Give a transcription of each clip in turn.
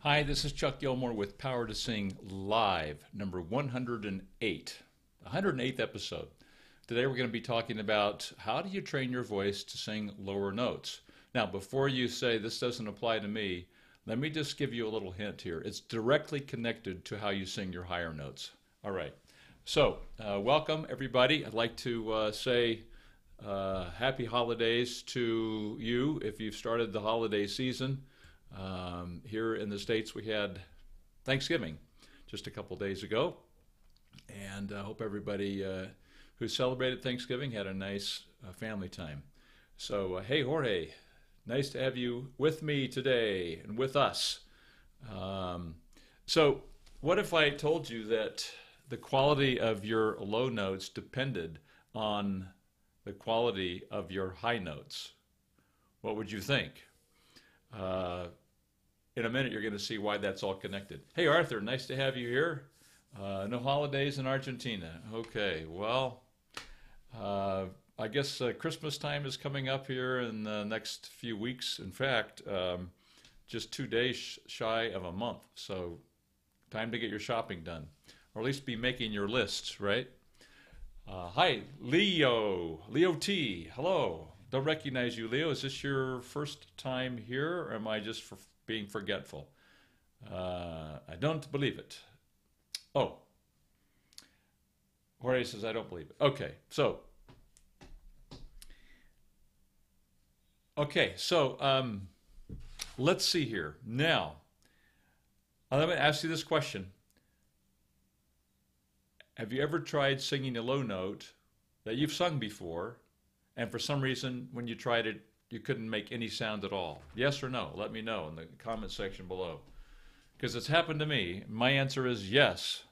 Hi, this is Chuck Gilmore with Power to Sing Live, number 108, 108th episode. Today we're going to be talking about how do you train your voice to sing lower notes. Now, before you say this doesn't apply to me, let me just give you a little hint here. It's directly connected to how you sing your higher notes. All right. So, welcome everybody. I'd like to say happy holidays to you if you've started the holiday season. Here in the States, we had Thanksgiving just a couple days ago, and I hope everybody who celebrated Thanksgiving had a nice family time. So, hey, Jorge, nice to have you with me today and with us. So, what if I told you that the quality of your low notes depended on the quality of your high notes? What would you think? In a minute, you're going to see why that's all connected. Hey, Arthur, nice to have you here. No holidays in Argentina. Okay, well, I guess Christmas time is coming up here in the next few weeks. In fact, just 2 days shy of a month. So, time to get your shopping done, or at least be making your lists, right? Hi, Leo. Leo T. Hello. Don't recognize you, Leo. Is this your first time here, or am I just being forgetful? I don't believe it. Oh, Jorge says I don't believe it. Okay, so let's see here. Now, I'm going to ask you this question. Have you ever tried singing a low note that you've sung before, and for some reason, when you tried it, you couldn't make any sound at all? Yes or no? Let me know in the comment section below. Because it's happened to me. My answer is yes.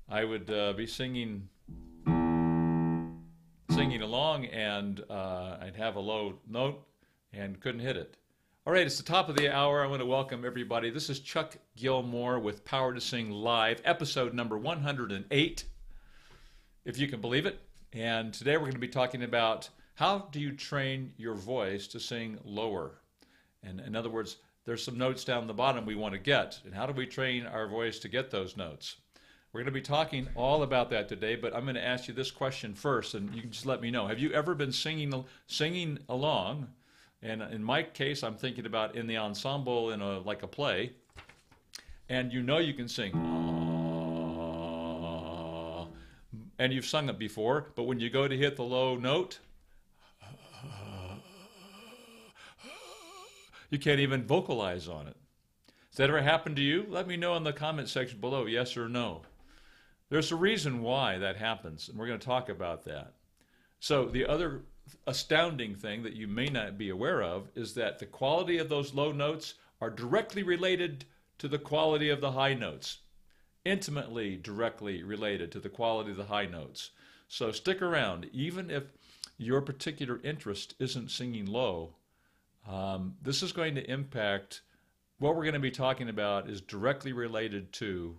I would be singing along, and I'd have a low note and couldn't hit it. All right, it's the top of the hour. I want to welcome everybody. This is Chuck Gilmore with Power to Sing Live, episode number 108, if you can believe it. And today we're going to be talking about how do you train your voice to sing lower? And in other words, there's some notes down the bottom we want to get. And how do we train our voice to get those notes? We're going to be talking all about that today, but I'm going to ask you this question first, and you can just let me know. Have you ever been singing along? And in my case, I'm thinking about in the ensemble in like a play, and you know you can sing, and you've sung it before, but when you go to hit the low note, you can't even vocalize on it. Has that ever happened to you? Let me know in the comment section below, yes or no. There's a reason why that happens, and we're going to talk about that. So the other astounding thing that you may not be aware of is that the quality of those low notes are directly related to the quality of the high notes. Intimately directly related to the quality of the high notes. So stick around. Even if your particular interest isn't singing low, this is going to impact what we're going to be talking about is directly related to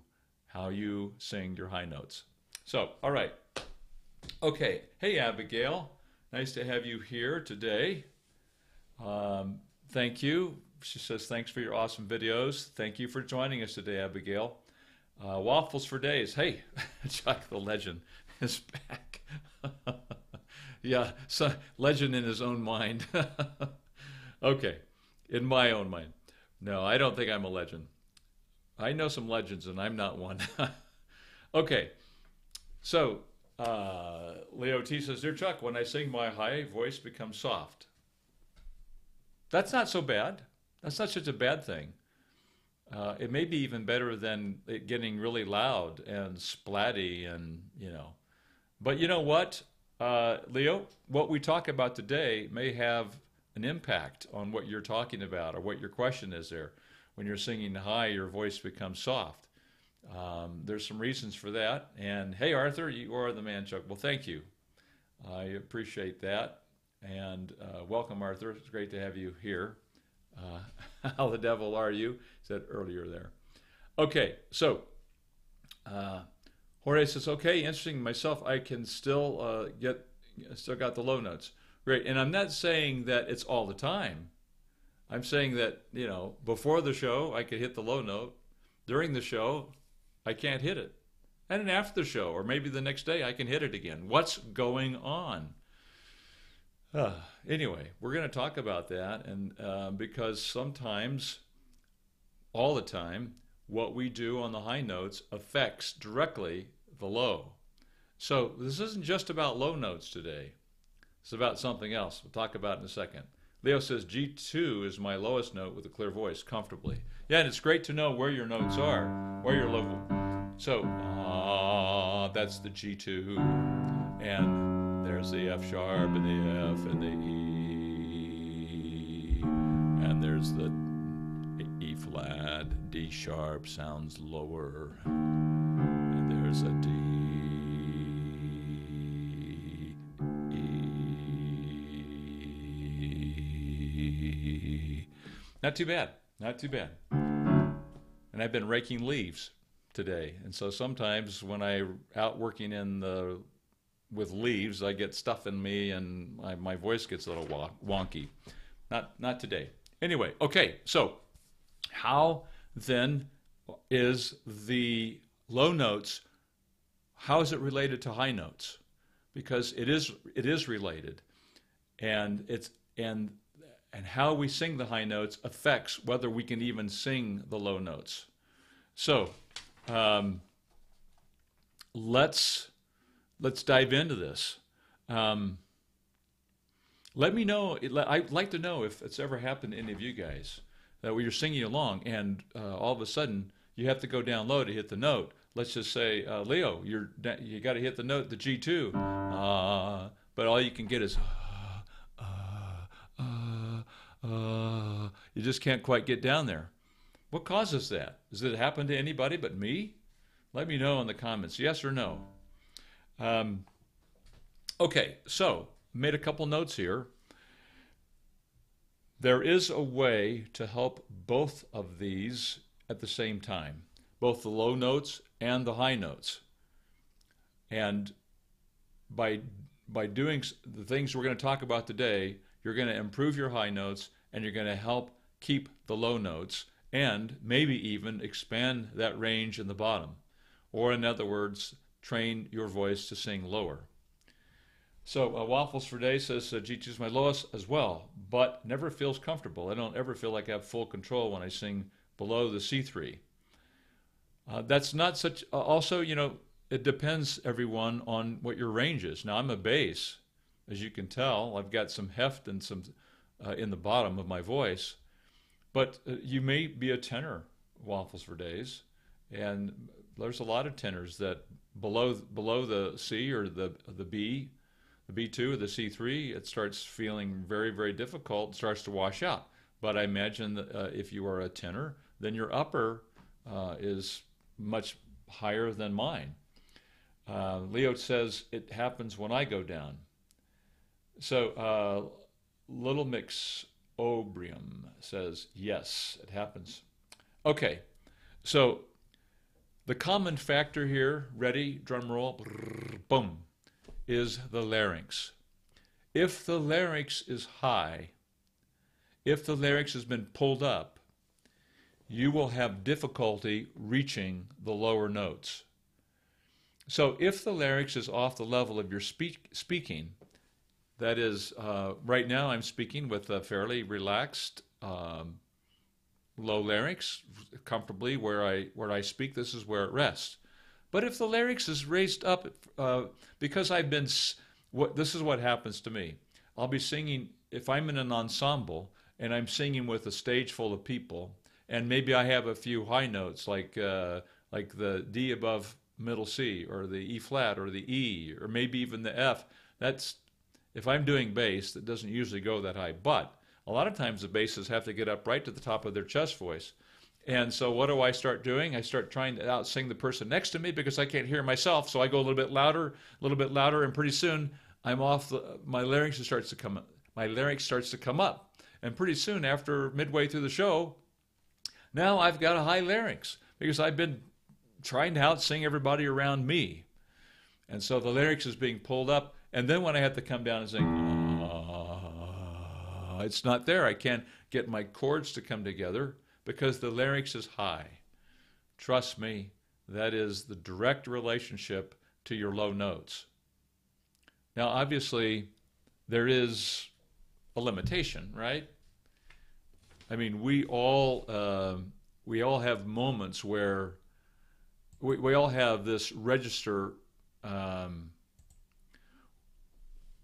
how you sing your high notes. So, all right. Okay. Hey, Abigail. Nice to have you here today. Thank you. She says, thanks for your awesome videos. Thank you for joining us today, Abigail. Waffles for days. Hey, Chuck the legend is back. Yeah, so legend in his own mind. Okay, in my own mind. No, I don't think I'm a legend. I know some legends, and I'm not one. Okay, so Leo T says, Dear Chuck, when I sing, my high voice becomes soft. That's not so bad. That's not such a bad thing. It may be even better than it getting really loud and splatty and, But you know what, Leo? What we talk about today may have an impact on what you're talking about or what your question is there. When you're singing high, your voice becomes soft. There's some reasons for that. And hey, Arthur, you are the man, Chuck. Well, thank you. I appreciate that. And welcome, Arthur. It's great to have you here. How the devil are you? Said earlier there. Okay, so Jorge says, okay, interesting. Myself, I can still still got the low notes. Great. And I'm not saying that it's all the time. I'm saying that, you know, before the show, I could hit the low note. During the show, I can't hit it. And then after the show, or maybe the next day, I can hit it again. What's going on? Anyway, we're going to talk about that, and because sometimes, all the time, what we do on the high notes affects directly the low. So this isn't just about low notes today. It's about something else. We'll talk about it in a second. Leo says G2 is my lowest note with a clear voice, comfortably. Yeah, and it's great to know where your notes are, where your low. So, that's the G2, and there's the F sharp and the F and the E, and there's the E flat, D sharp sounds lower, and there's a D, E. Not too bad, not too bad. And I've been raking leaves today, and so sometimes when I'm out working with leaves, I get stuff in me, and my voice gets a little wonky. Not today. Anyway, okay. So, how then is the low notes? How is it related to high notes? Because it is related, and how we sing the high notes affects whether we can even sing the low notes. So, let's dive into this. Let me know. I'd like to know if it's ever happened to any of you guys that when you're singing along and all of a sudden you have to go down low to hit the note. Let's just say, Leo, you got to hit the note, the G2, but all you can get is you just can't quite get down there. What causes that? Does it happen to anybody but me? Let me know in the comments, yes or no. Okay, so made a couple notes here. There is a way to help both of these at the same time, both the low notes and the high notes. And by doing the things we're going to talk about today, you're going to improve your high notes, and you're going to help keep the low notes, and maybe even expand that range in the bottom. Or in other words, train your voice to sing lower. So Waffles for Day says G2 is my lowest as well, but never feels comfortable. I don't ever feel like I have full control when I sing below the C3. That's not such, also, you know, it depends, everyone, on what your range is. Now, I'm a bass. As you can tell, I've got some heft and some in the bottom of my voice. But you may be a tenor, Waffles for Days, and there's a lot of tenors that below the C or the B, the B2 or the C3, it starts feeling very, very difficult, starts to wash out. But I imagine that if you are a tenor, then your upper is much higher than mine. Leo says it happens when I go down. So Little Mix Obrium says, yes, it happens. Okay, so the common factor here, ready, drum roll, boom, is the larynx. If the larynx is high, if the larynx has been pulled up, you will have difficulty reaching the lower notes. So if the larynx is off the level of your speaking, that is, right now I'm speaking with a fairly relaxed low larynx, comfortably where I speak. This is where it rests. But if the larynx is raised up, because I've been, this is what happens to me. I'll be singing, if I'm in an ensemble and I'm singing with a stage full of people, and maybe I have a few high notes like the D above middle C, or the E flat, or the E, or maybe even the F. That's, if I'm doing bass, that doesn't usually go that high. But a lot of times the basses have to get up right to the top of their chest voice. And so what do I start doing? I start trying to out-sing the person next to me because I can't hear myself. So I go a little bit louder, and pretty soon I'm off. My larynx starts to come up. My larynx starts to come up, and pretty soon, after midway through the show, now I've got a high larynx because I've been trying to out-sing everybody around me, and so the larynx is being pulled up. And then when I have to come down and sing, It's not there. I can't get my chords to come together because the larynx is high. Trust me, that is the direct relationship to your low notes. Now, obviously, there is a limitation, right? I mean, we all have moments where we all have this register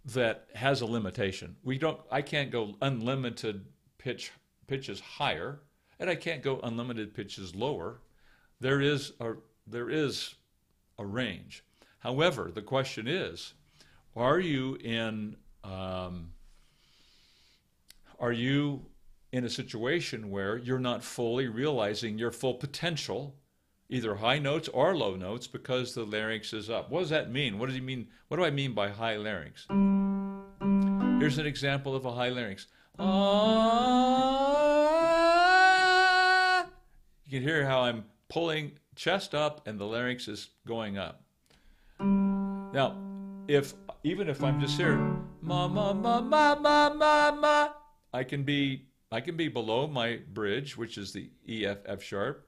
that has a limitation. I can't go unlimited pitches higher, and I can't go unlimited pitches lower. There is a range. However, the question is, are you in a situation where you're not fully realizing your full potential, either high notes or low notes, because the larynx is up? What does that mean? What does he mean? What do I mean by high larynx? Here's an example of a high larynx. You can hear how I'm pulling chest up and the larynx is going up. Now, even if I'm just here, ma ma ma ma ma ma ma, I can be below my bridge, which is the E F sharp.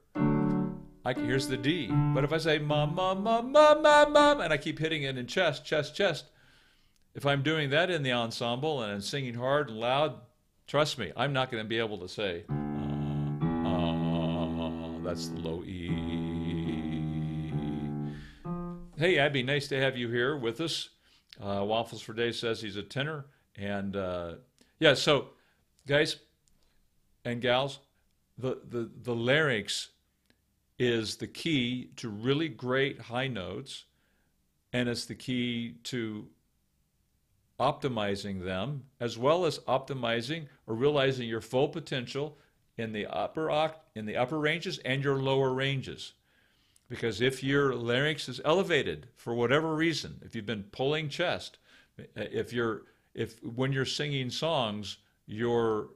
Here's the D. But if I say ma ma ma ma ma ma, and I keep hitting it in chest, chest, chest, if I'm doing that in the ensemble and I'm singing hard and loud, trust me, I'm not going to be able to say, that's the low E. Hey, Abby, nice to have you here with us. Waffles for Days says he's a tenor. And yeah, so guys and gals, the larynx is the key to really great high notes, and it's the key to optimizing them, as well as optimizing or realizing your full potential in the upper ranges and your lower ranges. Because if your larynx is elevated for whatever reason, if you've been pulling chest, if when you're singing songs you're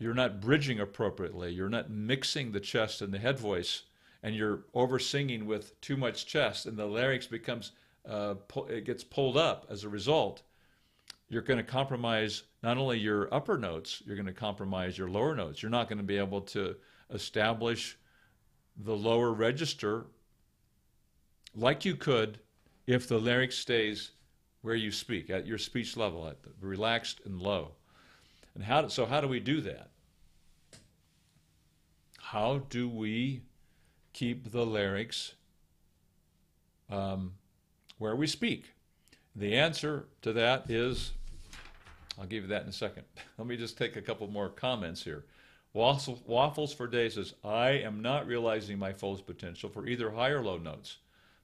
not bridging appropriately, you're not mixing the chest and the head voice, and you're over singing with too much chest, and the larynx becomes it gets pulled up as a result, you're going to compromise not only your upper notes, you're going to compromise your lower notes. You're not going to be able to establish the lower register like you could if the larynx stays where you speak, at your speech level, at the relaxed and low. And how do we do that? How do we keep the larynx where we speak? The answer to that is, I'll give you that in a second. Let me just take a couple more comments here. Waffles for Days says, I am not realizing my fullest potential for either high or low notes,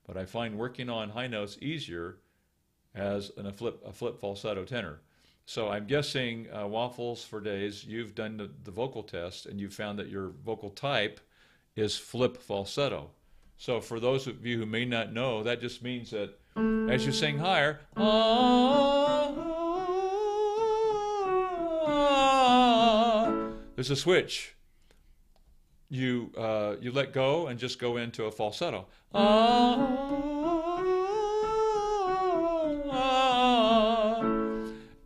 but I find working on high notes easier as a flip falsetto tenor. So I'm guessing, Waffles for Days, you've done the vocal test and you've found that your vocal type is flip falsetto. So for those of you who may not know, that just means that as you sing higher, there's a switch. You let go and just go into a falsetto.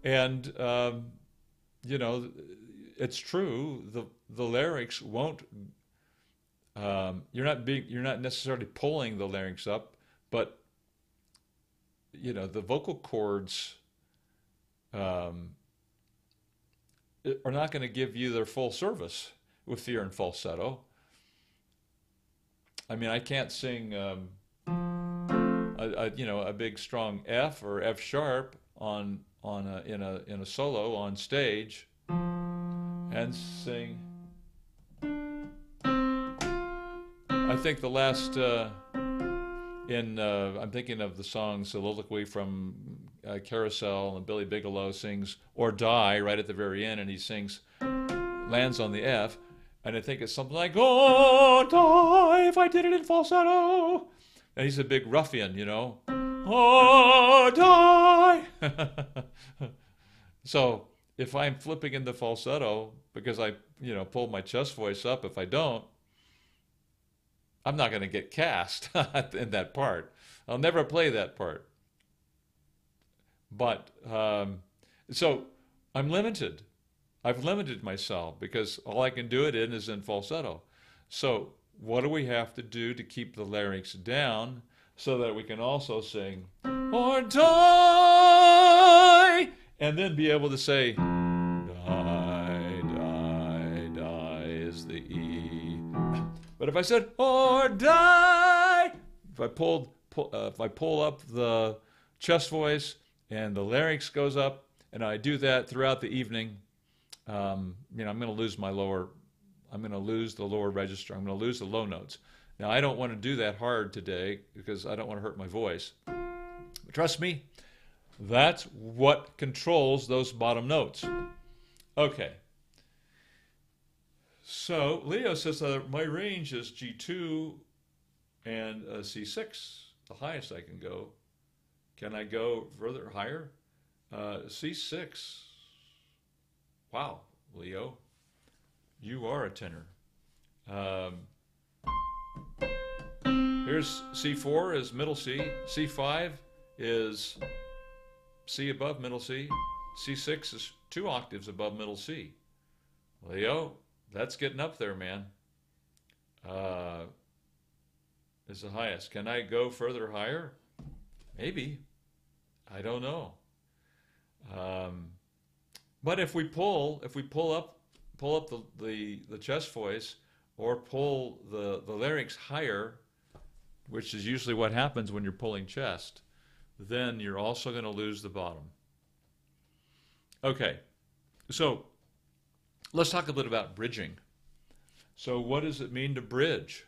And you know, it's true. The larynx won't. You're not necessarily pulling the larynx up, but you know, the vocal cords are not going to give you their full service if you're in falsetto. I mean, I can't sing a big strong F or F sharp in a solo on stage and sing. I think the last I'm thinking of the song Soliloquy from Carousel, and Billy Bigelow sings Or Die right at the very end, and he lands on the F, and I think it's something like, oh, die if I did it in falsetto. And he's a big ruffian, you know. Oh, die. So if I'm flipping into falsetto because I, pull my chest voice up, if I don't, I'm not going to get cast in that part. I'll never play that part. But so I'm limited. I've limited myself because all I can do it in is in falsetto. So what do we have to do to keep the larynx down so that we can also sing or die and then be able to say die, die, die is the E. But if I said or die, if I pull up the chest voice and the larynx goes up, and I do that throughout the evening, I'm going to lose the lower register. I'm going to lose the low notes. Now, I don't want to do that hard today because I don't want to hurt my voice. But trust me, that's what controls those bottom notes. Okay. So Leo says my range is G2 and C6, the highest I can go. Can I go further, higher? C6. Wow, Leo, you are a tenor. Here's C4 is middle C. C5 is C above middle C. C6 is 2 octaves above middle C. Leo, that's getting up there, man. Is the highest. Can I go further higher? Maybe. I don't know. But if we pull up the chest voice or pull the larynx higher, which is usually what happens when you're pulling chest, then you're also going to lose the bottom. Okay, so let's talk a bit about bridging. So what does it mean to bridge?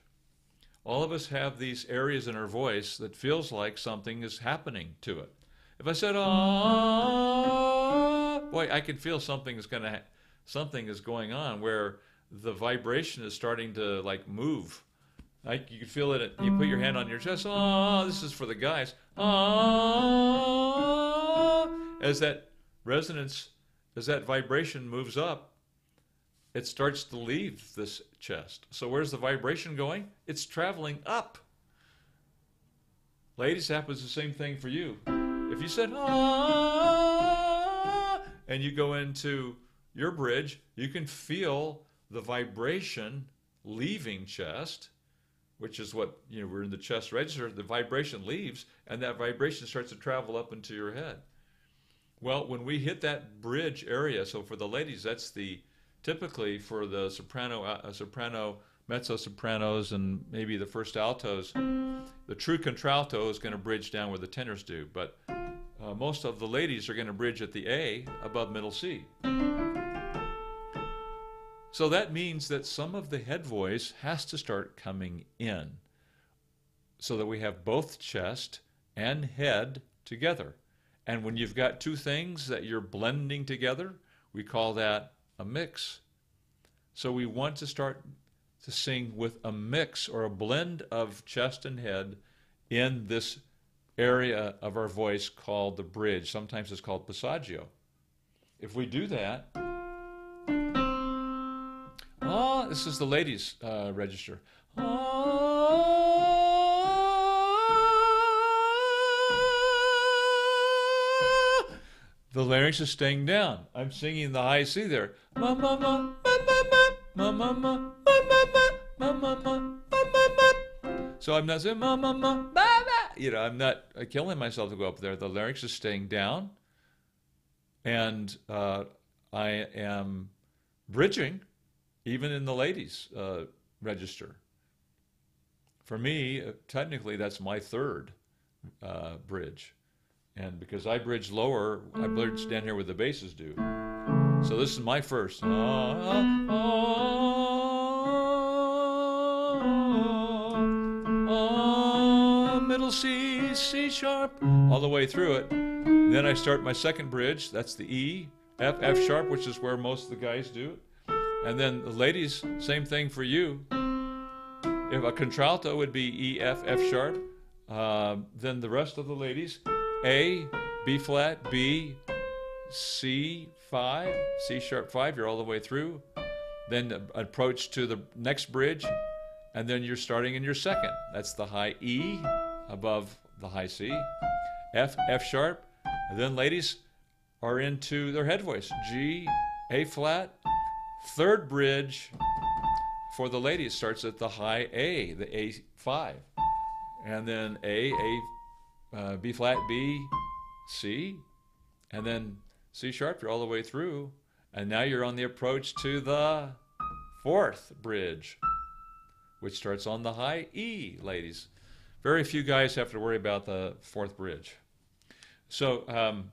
All of us have these areas in our voice that feels like something is happening to it. If I said, "Ah," boy, I can feel something is going on where the vibration is starting to like move. Like you can feel it. You put your hand on your chest. Ah, this is for the guys. Ah, as that resonance, as that vibration moves up, it starts to leave this chest. So where's the vibration going? It's traveling up. Ladies, happens the same thing for you. If you said, ah, and you go into your bridge, you can feel the vibration leaving chest, which is what, we're in the chest register. The vibration leaves, and that vibration starts to travel up into your head. Well, when we hit that bridge area, so for the ladies, that's typically for the soprano, mezzo-sopranos, and maybe the first altos, the true contralto is going to bridge down where the tenors do, but most of the ladies are going to bridge at the A above middle C. So that means that some of the head voice has to start coming in so that we have both chest and head together. And when you've got two things that you're blending together, we call that a mix. So we want to start to sing with a mix or a blend of chest and head in this area of our voice called the bridge. Sometimes it's called passaggio. If we do that, this is the ladies' register. The larynx is staying down. I'm singing the high C there. Ma ma ma ma ma ma ma ma ma ma ma ma ma. So I'm not saying ma ma ma ma ma. I'm not killing myself to go up there. The larynx is staying down, and I am bridging, even in the ladies' register. For me, technically, that's my third bridge. And because I bridge lower, I bridge down here where the basses do. So this is my first. Middle C, C sharp, all the way through it. Then I start my second bridge. That's the E, F, F sharp, which is where most of the guys do it. And then the ladies, same thing for you. If a contralto would be E, F, F sharp, then the rest of the ladies, A, B flat, B, C, 5, C sharp 5, you're all the way through. Then approach to the next bridge, and then you're starting in your second. That's the high E above the high C, F, F sharp. And then ladies, are into their head voice. G, A flat, third bridge for the ladies starts at the high A, the A5. And then A, B flat, B, C, and then C sharp, you're all the way through. And now you're on the approach to the fourth bridge, which starts on the high E, ladies. Very few guys have to worry about the fourth bridge. So,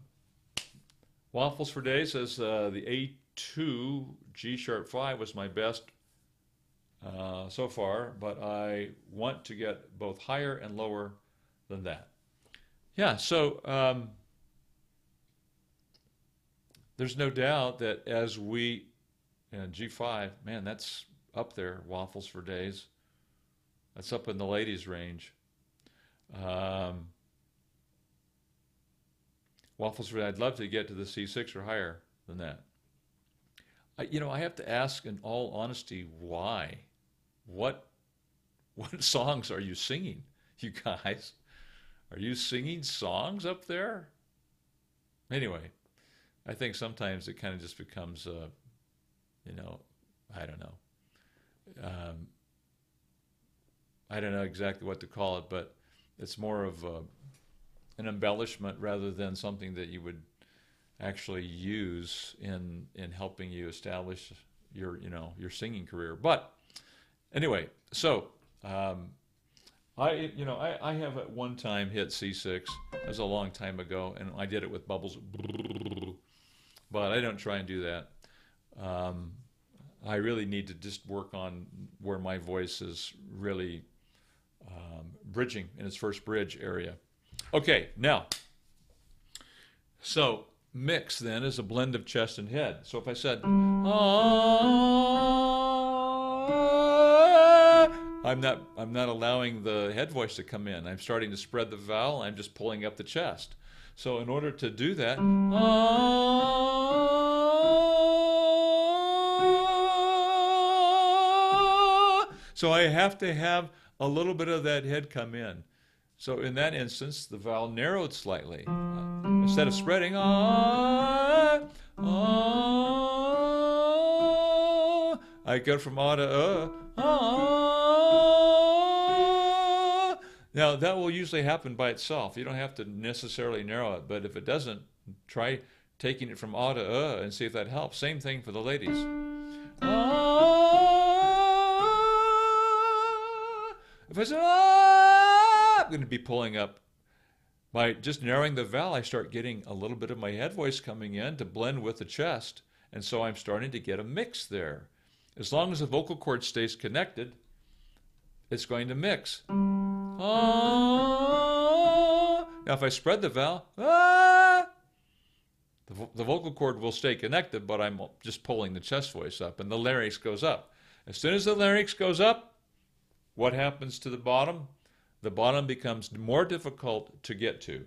Waffles for Days says the A2 G sharp 5 was my best so far, but I want to get both higher and lower than that. Yeah, so there's no doubt that as we, G5, man, that's up there, Waffles for Days. That's up in the ladies' range. Waffles for Days, I'd love to get to the C6 or higher than that. I have to ask in all honesty, why? What songs are you singing, you guys? Are you singing songs up there? Anyway, I think sometimes it kind of just becomes, I don't know. I don't know exactly what to call it, but it's more of an embellishment rather than something that you would actually use in helping you establish your singing career. But anyway, so I have at one time hit C6. That was a long time ago, and I did it with bubbles. But I don't try and do that. I really need to just work on where my voice is really bridging in its first bridge area. Okay, now, so mix then is a blend of chest and head. So if I said, I'm not allowing the head voice to come in. I'm starting to spread the vowel. I'm just pulling up the chest. So in order to do that, so I have to have a little bit of that head come in. So in that instance, the vowel narrowed slightly. Instead of spreading, I go from to Now, that will usually happen by itself. You don't have to necessarily narrow it, but if it doesn't, try taking it from to and see if that helps. Same thing for the ladies. If I say, I'm going to be pulling up. By just narrowing the vowel, I start getting a little bit of my head voice coming in to blend with the chest, and so I'm starting to get a mix there. As long as the vocal cord stays connected, it's going to mix. Now, if I spread the vowel, the vocal cord will stay connected, but I'm just pulling the chest voice up, and the larynx goes up. As soon as the larynx goes up, what happens to the bottom? The bottom becomes more difficult to get to.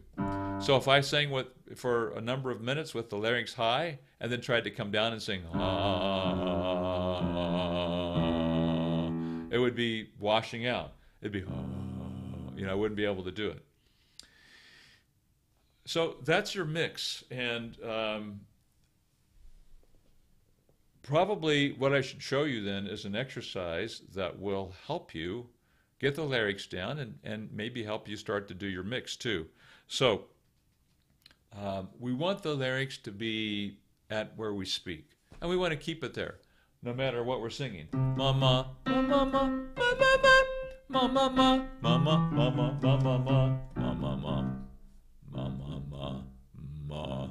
So if I sang for a number of minutes with the larynx high, and then tried to come down and sing, it would be washing out. It'd be, I wouldn't be able to do it. So that's your mix, and probably what I should show you then is an exercise that will help you get the larynx down and maybe help you start to do your mix too. So we want the larynx to be at where we speak, and we want to keep it there no matter what we're singing. Mama, mama, mama, mama, mama, mama, mama, mama, mama, mama, mama, mama.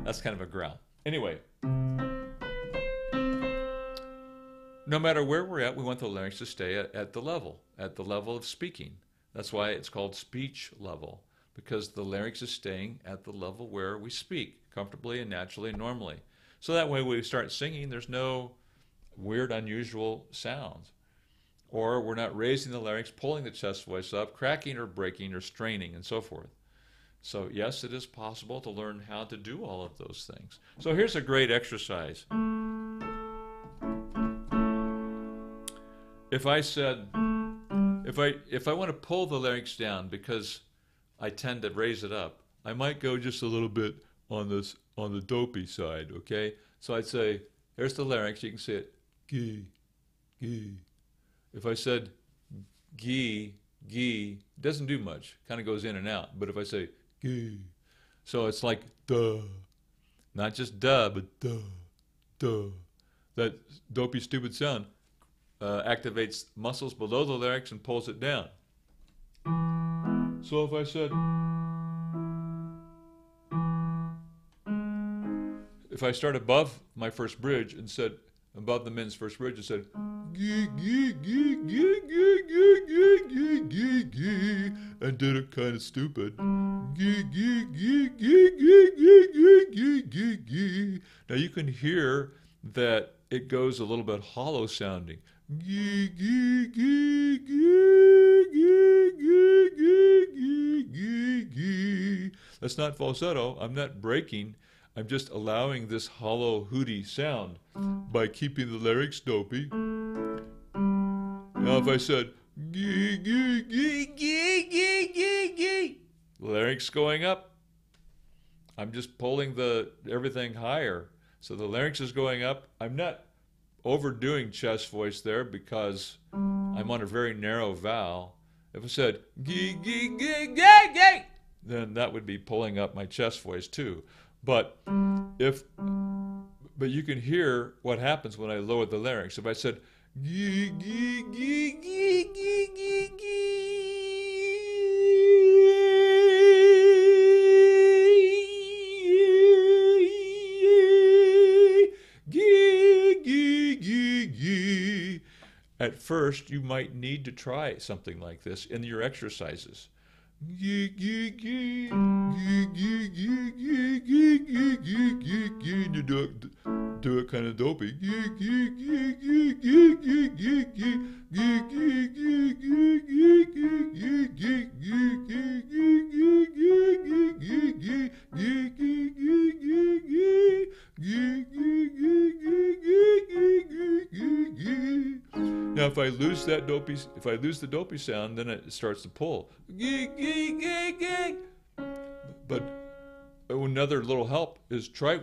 That's kind of a growl. Anyway, no matter where we're at, we want the larynx to stay at the level of speaking. That's why it's called speech level, because the larynx is staying at the level where we speak comfortably and naturally and normally. So that way when we start singing, there's no weird, unusual sounds. Or we're not raising the larynx, pulling the chest voice up, cracking or breaking or straining, and so forth. So yes, it is possible to learn how to do all of those things. So here's a great exercise. If I said, if I want to pull the larynx down because I tend to raise it up, I might go just a little bit, on the dopey side, okay? So I'd say, here's the larynx, you can see it, gee, gee. If I said gee, gee, it doesn't do much, kind of goes in and out. But if I say gee, so it's like duh, not just duh, but duh, duh. That dopey, stupid sound activates muscles below the larynx and pulls it down. So if I said, if I start above my first bridge and said, above the men's first bridge and said, gee, gee, gee, gee, gee, gee, gee, gee, gee, gee, and did it kind of stupid. Gee, gee, gee, gee, gee, gee, gee, gee, gee, gee. Now you can hear that it goes a little bit hollow sounding. Gee, gee, gee, gee, gee, gee, gee, gee, gee, gee. That's not falsetto. I'm not breaking. I'm just allowing this hollow, hooty sound by keeping the larynx dopey. Now if I said, gee, gee, gee, gee, gee, gee, gee, larynx going up, I'm just pulling everything higher. So the larynx is going up. I'm not overdoing chest voice there because I'm on a very narrow vowel. If I said, gee, gee, gee, gee, gee, then that would be pulling up my chest voice too. But you can hear what happens when I lower the larynx. If I said gee, gee, gee, gee, gee, gee, gee, gee, gee, gee, at first you might need to try something like this in your exercises. Gee, gee, gee, gee, gee, gee, gee, gee, gee, gee, gee, gee, and you do it kind of dopey. Gee, gee, gee, gee, gee, gee, gee, gee, gee, gee, gee, gee, gee, gee, gee, now if I lose the dopey sound, then it starts to pull. But another little help is try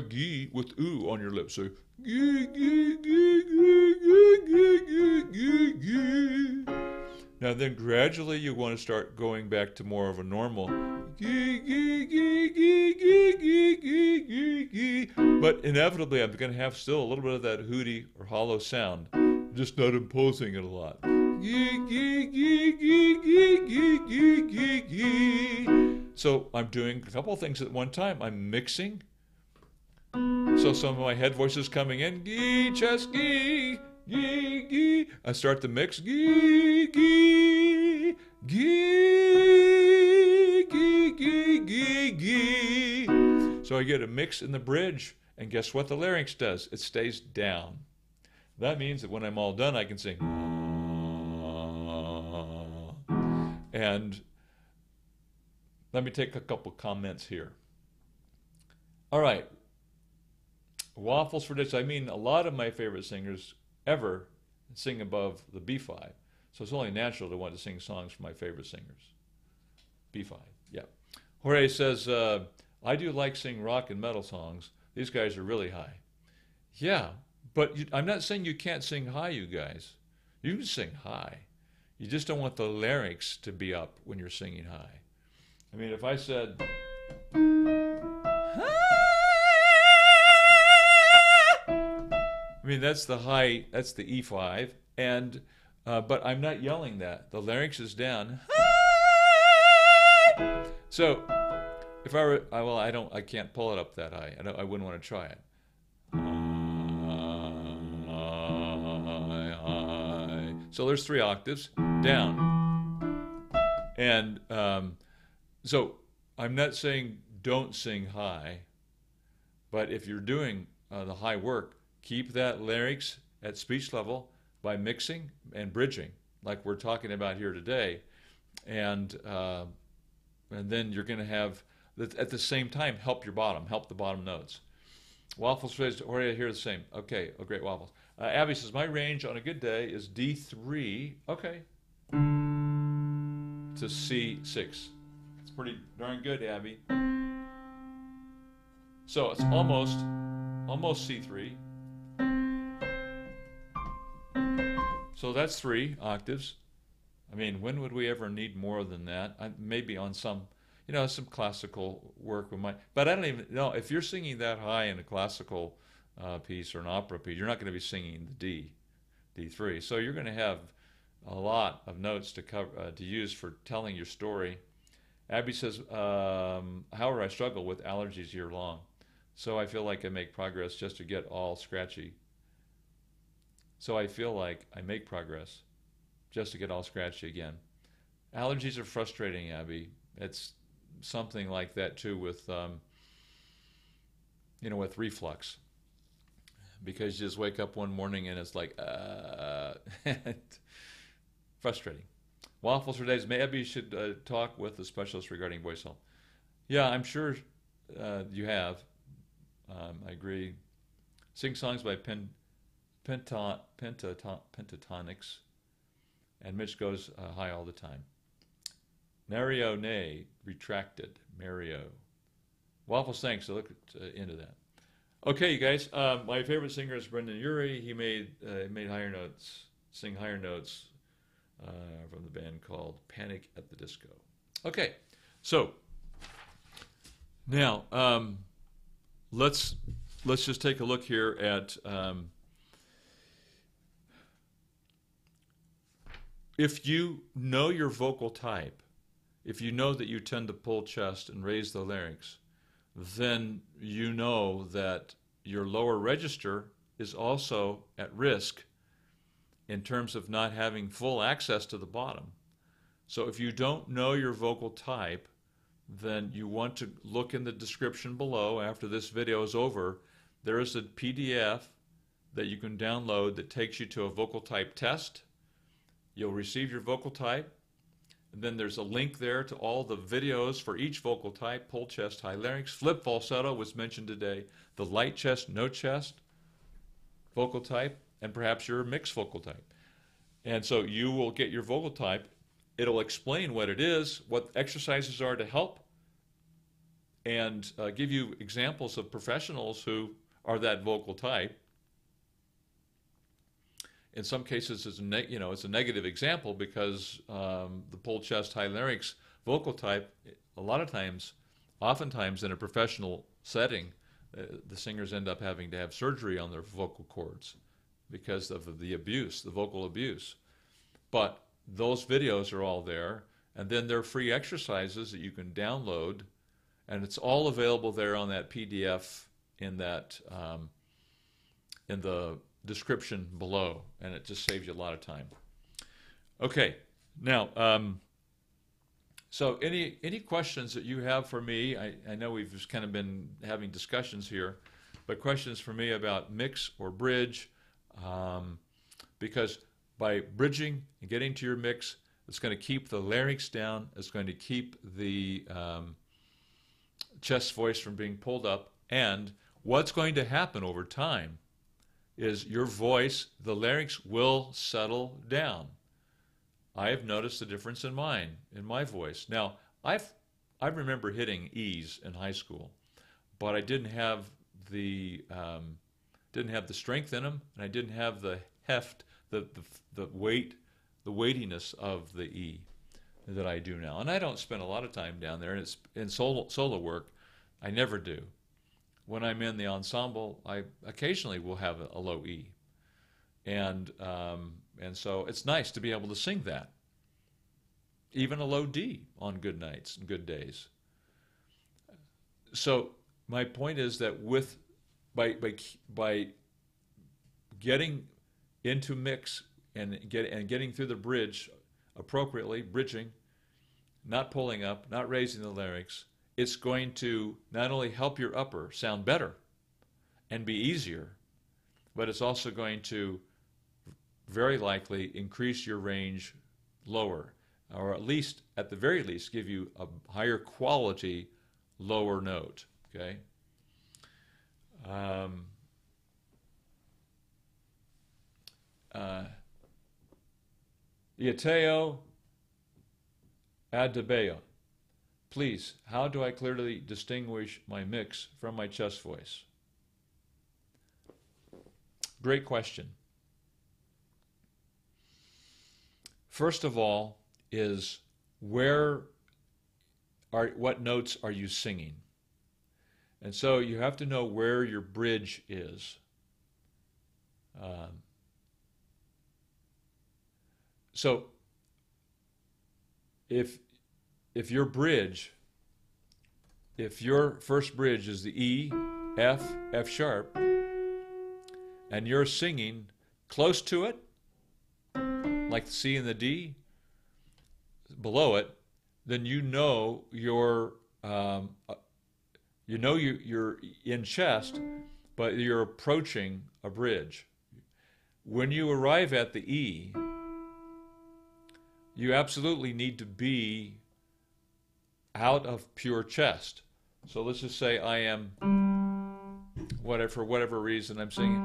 gee with oo on your lips. So gee, gee, gee, gee, gee, gee, gee, gee. Now then gradually you want to start going back to more of a normal gee, gee, gee, gee, gee, gee, gee, gee, gee. But inevitably I'm going to have still a little bit of that hooty or hollow sound, just not imposing it a lot. Gee, gee, gee, gee, gee, gee, gee, gee, gee. So I'm doing a couple of things at one time. I'm mixing. So some of my head voices coming in. Gee, chest, gee, gee, gee. I start the mix. Gee, gee, gee, gee, gee, gee, gee. So I get a mix in the bridge. And guess what the larynx does? It stays down. That means that when I'm all done, I can sing. And let me take a couple comments here. All right. Waffles for this. I mean, a lot of my favorite singers ever sing above the B5. So it's only natural to want to sing songs from my favorite singers. B5, yeah. Jorge says, I do like singing rock and metal songs. These guys are really high. Yeah, but I'm not saying you can't sing high, you guys. You can sing high. You just don't want the larynx to be up when you're singing high. I mean, if I said, I mean, that's the high, that's the E5, and but I'm not yelling that. The larynx is down. So if I were, I can't pull it up that high. I wouldn't want to try it. So there's 3 octaves down, and so I'm not saying don't sing high, but if you're doing the high work, keep that larynx at speech level by mixing and bridging, like we're talking about here today, and then you're going to have at the same time help the bottom notes. Waffles says, or I hear the same. Okay, oh great, Waffles. Abby says, my range on a good day is D3, okay, to C6. It's pretty darn good, Abby. So it's almost C3. So that's 3 octaves. I mean, when would we ever need more than that? Maybe on some, some classical work we might. But I don't even know if you're singing that high in a classical piece or an opera piece, you're not going to be singing the D3. So you're going to have a lot of notes to cover to use for telling your story. Abby says, however, I struggle with allergies year long, so I feel like I make progress just to get all scratchy. So I feel like I make progress just to get all scratchy again. Allergies are frustrating, Abby. It's something like that too with, with reflux. Because you just wake up one morning and it's like, frustrating. Waffles for days. Maybe you should talk with a specialist regarding voice health. Yeah, I'm sure you have. I agree. Sing songs by Pentatonics. And Mitch goes high all the time. Mario Nay, retracted. Mario. Waffles, thanks. So look into that. Okay, you guys. My favorite singer is Brendan Urie. He made higher notes, sing higher notes from the band called Panic at the Disco. Okay, so now let's just take a look here at if you know your vocal type, if you know that you tend to pull chest and raise the larynx, then you know that your lower register is also at risk in terms of not having full access to the bottom. So if you don't know your vocal type, then you want to look in the description below after this video is over. There is a PDF that you can download that takes you to a vocal type test. You'll receive your vocal type, and then there's a link there to all the videos for each vocal type: pull chest, high larynx, flip falsetto was mentioned today, the light chest, no chest vocal type, and perhaps your mixed vocal type. And so you will get your vocal type. It'll explain what it is, what exercises are to help, and give you examples of professionals who are that vocal type. In some cases, it's a negative example because the pull chest, high larynx vocal type, oftentimes in a professional setting, the singers end up having to have surgery on their vocal cords because of the abuse, the vocal abuse. But those videos are all there, and then there are free exercises that you can download, and it's all available there on that PDF in the description below, and it just saves you a lot of time. Okay, now, so any questions that you have for me? I know we've just kind of been having discussions here, but questions for me about mix or bridge, because by bridging and getting to your mix, it's going to keep the larynx down, it's going to keep the chest voice from being pulled up, and what's going to happen over time is your voice, the larynx, will settle down. I have noticed the difference in my voice. Now, I remember hitting E's in high school, but I didn't have the strength in them, and I didn't have the heft, the weight, the weightiness of the E that I do now. And I don't spend a lot of time down there, and it's in solo work, I never do. When I'm in the ensemble, I occasionally will have a low E, and so it's nice to be able to sing that, even a low D on good nights and good days. So my point is that by getting into mix and getting through the bridge appropriately, bridging, not pulling up, not raising the larynx, it's going to not only help your upper sound better and be easier, but it's also going to very likely increase your range lower, or at the very least, give you a higher quality lower note. Okay. Iateo Adebayo. Please, how do I clearly distinguish my mix from my chest voice? Great question. First of all is what notes are you singing? And so you have to know where your bridge is. So if your first bridge is the E, F, F sharp, and you're singing close to it, like the C and the D, below it, then you know you're in chest, but you're approaching a bridge. When you arrive at the E, you absolutely need to be out of pure chest. So let's just say I am, for whatever reason, I'm singing.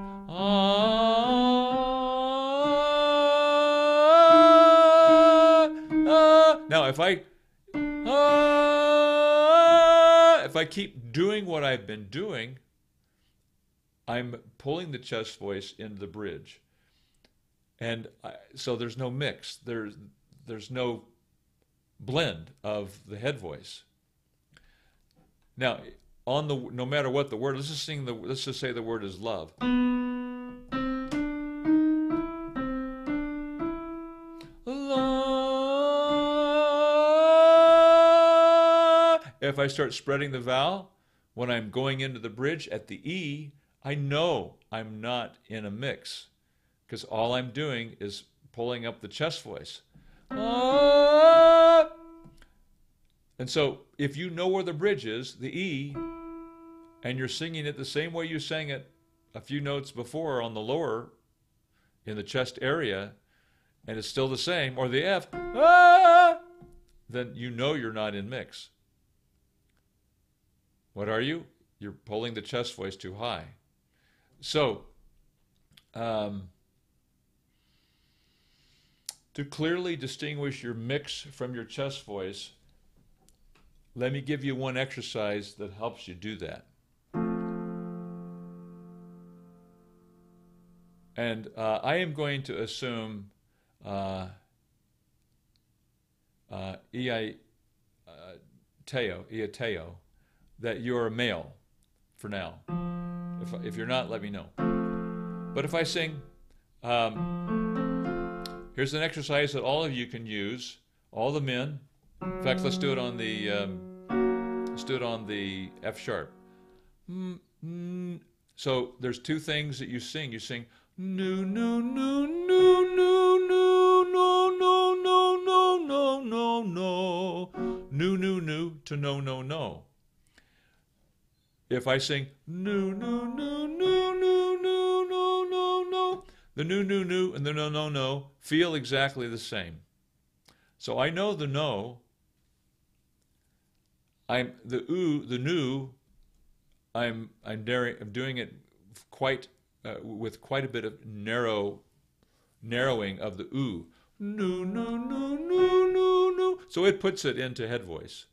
Now, if I keep doing what I've been doing, I'm pulling the chest voice into the bridge, and so there's no mix. There's no blend of the head voice. Now, no matter what the word, let's just say the word is love. If I start spreading the vowel when I'm going into the bridge at the E, I know I'm not in a mix, because all I'm doing is pulling up the chest voice. And so if you know where the bridge is, the E, and you're singing it the same way you sang it a few notes before on the lower, in the chest area, and it's still the same, or the F, then you know you're not in mix. What are you? You're pulling the chest voice too high. So, to clearly distinguish your mix from your chest voice, let me give you one exercise that helps you do that. And I am going to assume Iateo, that you're a male for now. If you're not, let me know. But if I sing, here's an exercise that all of you can use, all the men. In fact, let's do it on the F sharp. So there's two things that you sing. You sing no no no no no no no no no no no no no no to no no no. If I sing no no no no no no no no no, the no and the no feel exactly the same. So I know the no. I'm doing it with quite a bit of narrowing of the oo. No no no no no no. So it puts it into head voice.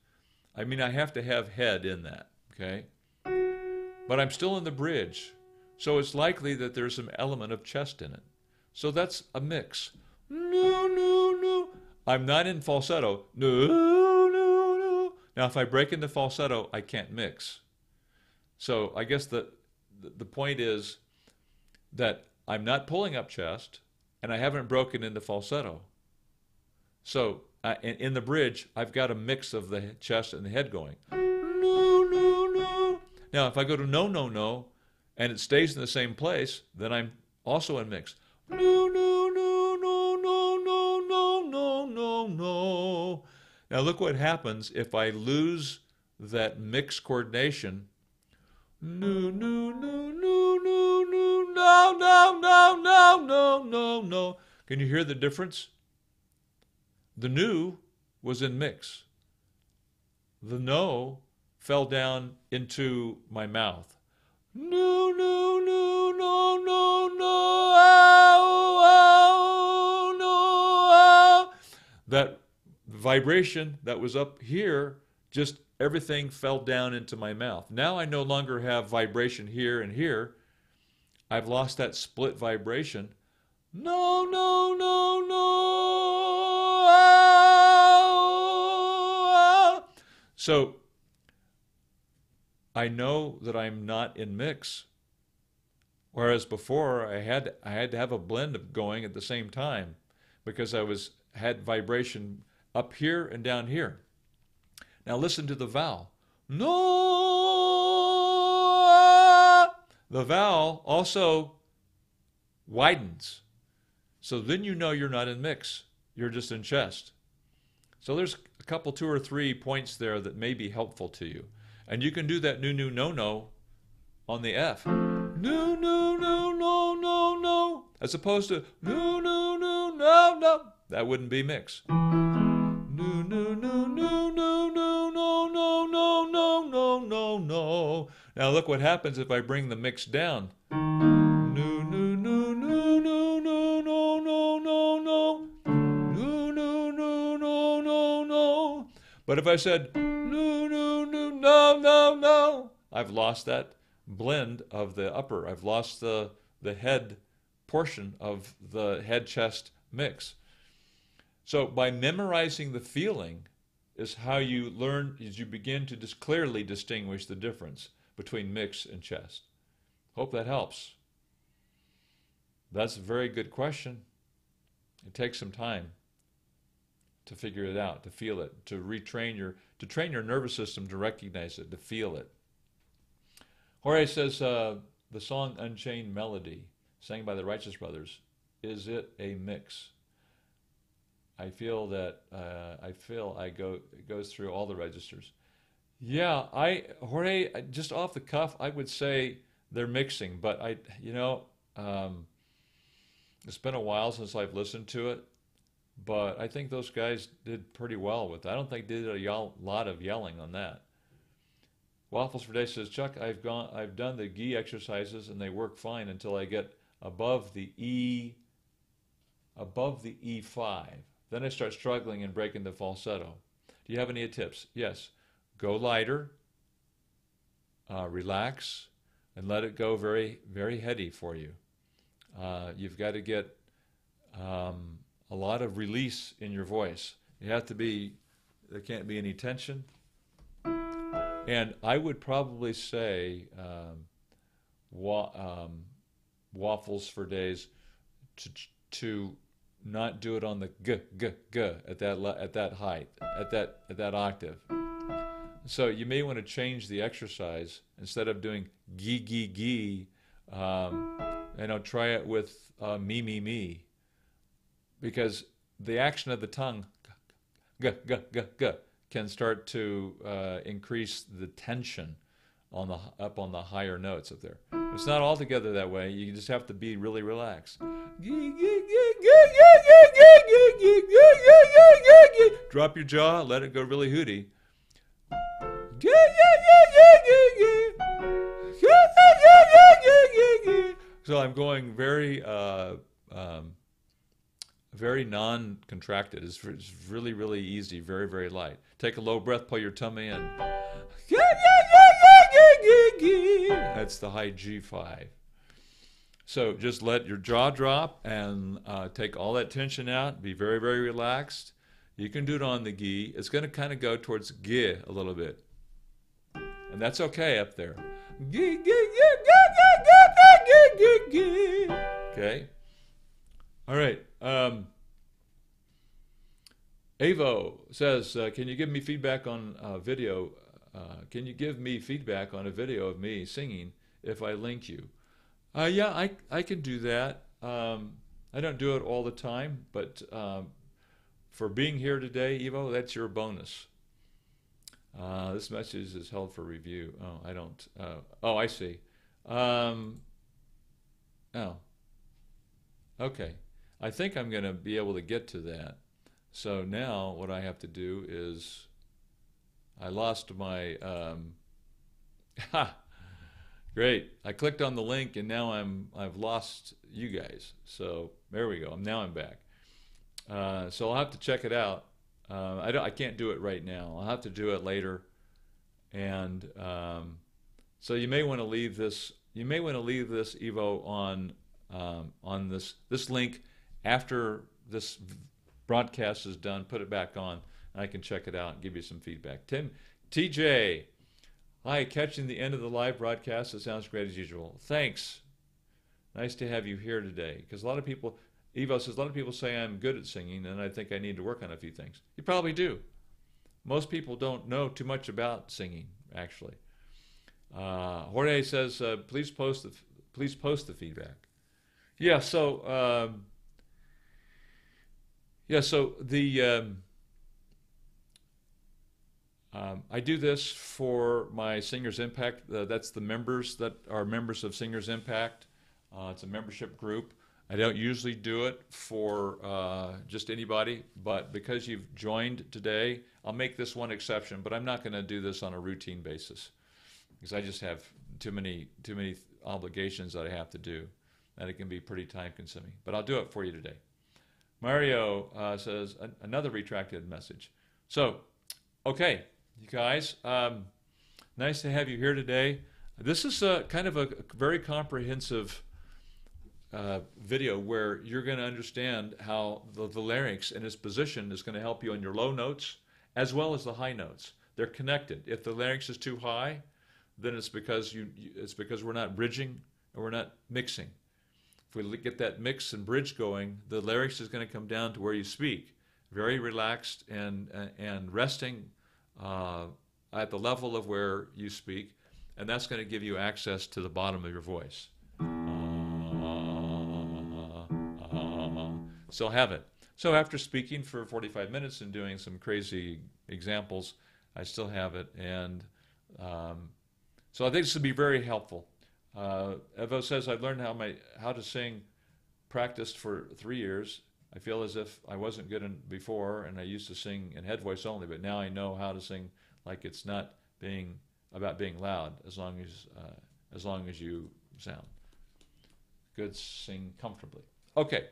I mean, I have to have head in that, okay? But I'm still in the bridge, so it's likely that there's some element of chest in it. So that's a mix. No no no. I'm not in falsetto. No no no. Now, if I break into falsetto, I can't mix. So I guess the point is that I'm not pulling up chest, and I haven't broken into falsetto. So in the bridge, I've got a mix of the chest and the head going. No, no, no. Now, if I go to no, no, no, and it stays in the same place, then I'm also in mix. No, no, no, no, no, no, no, no, no, no. Now look what happens if I lose that mix coordination. No, no, no, no, no, no, no, no, no, no, no, no, no. Can you hear the difference? The no was in mix. The no fell down into my mouth. No, no, no, no, no, no, oh, no, oh. That vibration that was up here just everything fell down into my mouth. Now I no longer have vibration here and here. I've lost that split vibration. No, no, no, no. So I know that I'm not in mix. Whereas before I had to have a blend of going at the same time because I had vibration up here and down here. Now listen to the vowel. No. The vowel also widens. So then you know you're not in mix. You're just in chest. So there's a couple, 2 or 3 points there that may be helpful to you. And you can do that no, no, no on the F. No, no, no, no, no, no. As opposed to no, no, no, no, no. That wouldn't be mix. No, no, no, no, no, no, no, no, no, no, no, no, no. Now look what happens if I bring the mix down. No, no, no, no, no, no, no, no, no, no. No, no, no, no, no, no. But if I said no, no, no, no, no, no, I've lost that blend of the upper. I've lost the head portion of the head-chest mix. So by memorizing the feeling is how you learn, as you begin to just clearly distinguish the difference between mix and chest. Hope that helps. That's a very good question. It takes some time to figure it out, to feel it, to train your nervous system to recognize it, to feel it. Jorge says, the song Unchained Melody, sang by the Righteous Brothers, is it a mix? I feel that it goes through all the registers. Yeah, Jorge, just off the cuff, I would say they're mixing, but it's been a while since I've listened to it, but I think those guys did pretty well with it. I don't think they did a lot of yelling on that. Waffles for Day says, Chuck, I've done the gi exercises and they work fine until I get above the E5. Then I start struggling and breaking the falsetto. Do you have any tips? Yes. Go lighter, relax, and let it go very, very heady for you. You've got to get a lot of release in your voice. There can't be any tension. And I would probably say Waffles for Days to not do it on the g at that height, at that octave. So you may want to change the exercise. Instead of doing gi, try it with me, because the action of the tongue g can start to increase the tension up on the higher notes up there. It's not altogether that way. You just have to be really relaxed. Drop your jaw, let it go really hooty. So I'm going very very non-contracted. It's really, really easy, very, very light. Take a low breath, pull your tummy in. That's the high G5. So just let your jaw drop and take all that tension out. Be very, very relaxed. You can do it on the gi. It's going to kind of go towards gi a little bit. And that's okay up there. Okay? All right. Avo says, can you give me feedback on a video? Can you give me feedback on a video of me singing if I link you? Yeah, I can do that. I don't do it all the time, but for being here today, Evo, that's your bonus. This message is held for review. Oh, I don't. Oh, I see. Oh. Okay. I think I'm going to be able to get to that. So now what I have to do is, I lost my, great. I clicked on the link and now I've lost you guys. So there we go. Now I'm back. So I'll have to check it out. I can't do it right now. I'll have to do it later. And so you may want to leave this. You may want to leave this Evo on this link after this broadcast is done. Put it back on, and I can check it out and give you some feedback. TJ, hi, catching the end of the live broadcast. It sounds great as usual. Thanks. Nice to have you here today. Because a lot of people, Evo says, a lot of people say I'm good at singing, and I think I need to work on a few things. You probably do. Most people don't know too much about singing, actually. Jorge says, please post the feedback. Yeah. So I do this for my Singers Impact. That's the members that are members of Singers Impact. It's a membership group. I don't usually do it for just anybody, but because you've joined today, I'll make this one exception. But I'm not going to do this on a routine basis because I just have too many obligations that I have to do, and it can be pretty time-consuming. But I'll do it for you today. Mario says another retracted message. So, okay, you guys, nice to have you here today. This is kind of a very comprehensive video where you're going to understand how the larynx and its position is going to help you on your low notes as well as the high notes. They're connected. If the larynx is too high, then it's because we're not bridging and we're not mixing. If we get that mix and bridge going, the larynx is going to come down to where you speak, very relaxed and resting at the level of where you speak, and that's going to give you access to the bottom of your voice. So have it. So after speaking for 45 minutes and doing some crazy examples, I still have it, and so I think this would be very helpful. Evo says, I've learned how to sing, practiced for 3 years. I feel as if I wasn't good before, and I used to sing in head voice only, but now I know how to sing like it's not about being loud, as long as you sound good, sing comfortably. Okay,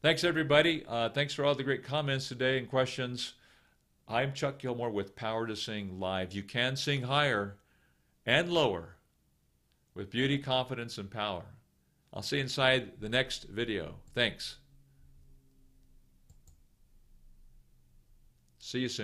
thanks everybody. Thanks for all the great comments today and questions. I'm Chuck Gilmore with Power to Sing Live. You can sing higher and lower with beauty, confidence, and power. I'll see you inside the next video. Thanks. See you soon.